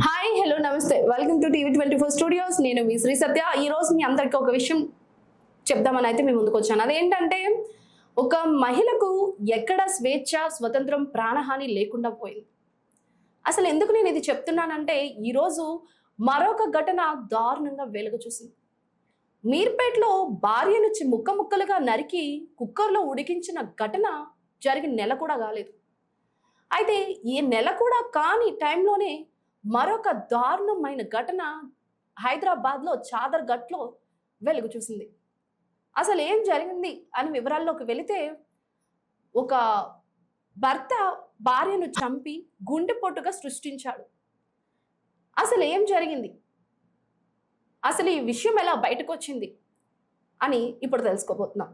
Hi hello నమస్తే welcome to టీవీ24 studios. నేను మీ శ్రీ సత్య. ఈ రోజు మీ అందరికీ ఒక విషయం చెప్దామని అయితే మీ ముందుకు వచ్చాను. అదేంటంటే ఒక మహిళకు ఎక్కడ స్వేచ్ఛ స్వతంత్రం ప్రాణహాని లేకుండా పోయింది. అసలు ఎందుకు నేను ఇది చెప్తున్నానంటే ఈరోజు మరొక ఘటన దారుణంగా వెలుగు చూసింది. మీర్పేటలో భార్యను ముక్క ముక్కలుగా నరికి కుక్కర్లో ఉడికించిన ఘటన జరిగి నెల కూడా కాలేదు. అయితే ఈ నెల కూడా కాని టైంలోనే మరొక దారుణమైన ఘటన హైదరాబాద్లో చాదర్ఘట్లో వెలుగు చూసింది. అసలు ఏం జరిగింది అని వివరాల్లోకి వెళితే, ఒక భర్త భార్యను చంపి గుండెపోటుగా సృష్టించాడు. అసలు ఏం జరిగింది, అసలు ఈ విషయం ఎలా బయటకు వచ్చింది అని ఇప్పుడు తెలుసుకోబోతున్నాం.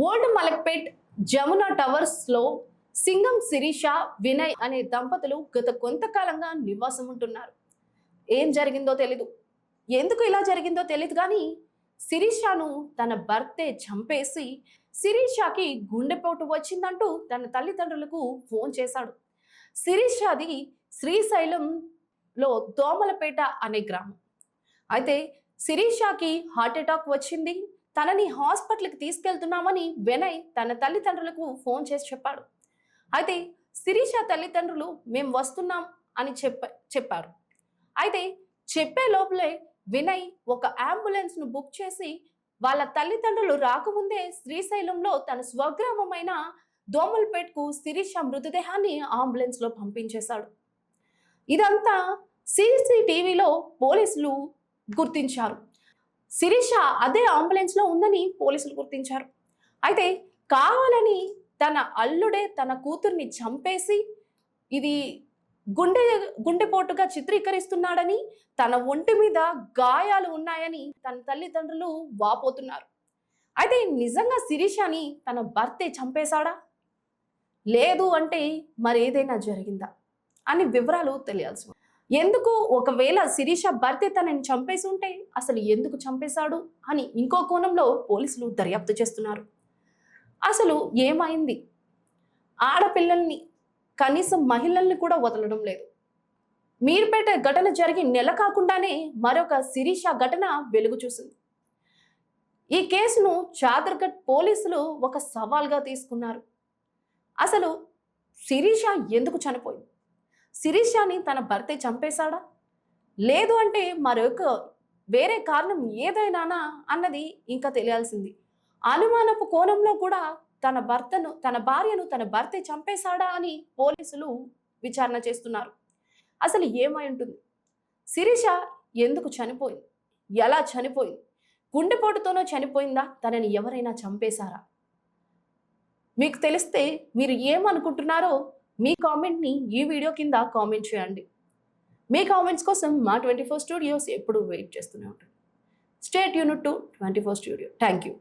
ఓల్డ్ మలక్పేట్ జమునా టవర్స్లో సింగం శిరీష వినయ్ అనే దంపతులు గత కొంతకాలంగా నివాసం ఉంటున్నారు. ఏం జరిగిందో తెలీదు, ఎందుకు ఇలా జరిగిందో తెలీదు, కానీ శిరీషను తన భర్తే చంపేసి శిరీషకి గుండెపోటు వచ్చిందంటూ తన తల్లిదండ్రులకు ఫోన్ చేశాడు. శిరీషది శ్రీశైలంలో దోమలపేట అనే గ్రామం. అయితే శిరీషకి హార్ట్ అటాక్ వచ్చింది, తనని హాస్పిటల్కి తీసుకెళ్తున్నామని వినయ్ తన తల్లిదండ్రులకు ఫోన్ చేసి చెప్పాడు. అయితే శిరీష తల్లిదండ్రులు మేము వస్తున్నాం అని చెప్పారు. అయితే చెప్పే లోపలే వినయ్ ఒక అంబులెన్స్ను బుక్ చేసి వాళ్ళ తల్లిదండ్రులు రాకముందే శ్రీశైలంలో తన స్వగ్రామమైన దోమల్పేట్కు శిరీష మృతదేహాన్ని అంబులెన్స్లో పంపించేశాడు. ఇదంతా CCTVలో పోలీసులు గుర్తించారు. శిరీష అదే అంబులెన్స్లో ఉందని పోలీసులు గుర్తించారు. అయితే కావాలని తన అల్లుడే తన కూతుర్ని చంపేసి ఇది గుండెపోటుగా చిత్రీకరిస్తున్నాడని, తన ఒంటి మీద గాయాలు ఉన్నాయని తన తల్లిదండ్రులు వాపోతున్నారు. అయితే నిజంగా శిరీషని తన భర్తే చంపేశాడా, లేదు అంటే మరేదైనా జరిగిందా అని వివరాలు తెలియాల్సి ఉంది. ఎందుకు, ఒకవేళ శిరీష భర్తే తనని చంపేసి ఉంటే అసలు ఎందుకు చంపేశాడు అని ఇంకో కోణంలో పోలీసులు దర్యాప్తు చేస్తున్నారు. అసలు ఏమైంది, ఆడపిల్లల్ని కనీసం మహిళల్ని కూడా వదలడం లేదు. మీర్పేట ఘటన జరిగి నెల కాకుండానే మరొక శిరీష ఘటన వెలుగు చూసింది. ఈ కేసును చాదర్ఘట్ పోలీసులు ఒక సవాల్గా తీసుకున్నారు. అసలు శిరీష ఎందుకు చనిపోయింది, శిరీషని తన భర్తే చంపేశాడా, లేదు అంటే మరొక వేరే కారణం ఏదైనానా అన్నది ఇంకా తెలియాల్సింది. అనుమానపు కోణంలో కూడా తన భార్యను తన భర్తే చంపేశాడా అని పోలీసులు విచారణ చేస్తున్నారు. అసలు ఏమై ఉంటుంది, శిరీష ఎందుకు చనిపోయింది, ఎలా చనిపోయింది, గుండెపోటుతోనో చనిపోయిందా, తనని ఎవరైనా చంపేశారా? మీకు తెలిస్తే మీరు ఏమనుకుంటున్నారో మీ కామెంట్ని ఈ వీడియో కింద కామెంట్ చేయండి. మీ కామెంట్స్ కోసం మా 24 స్టూడియోస్ ఎప్పుడు వెయిట్ చేస్తూనే ఉంటుంది. Stay tuned to 24 studio. Thank you.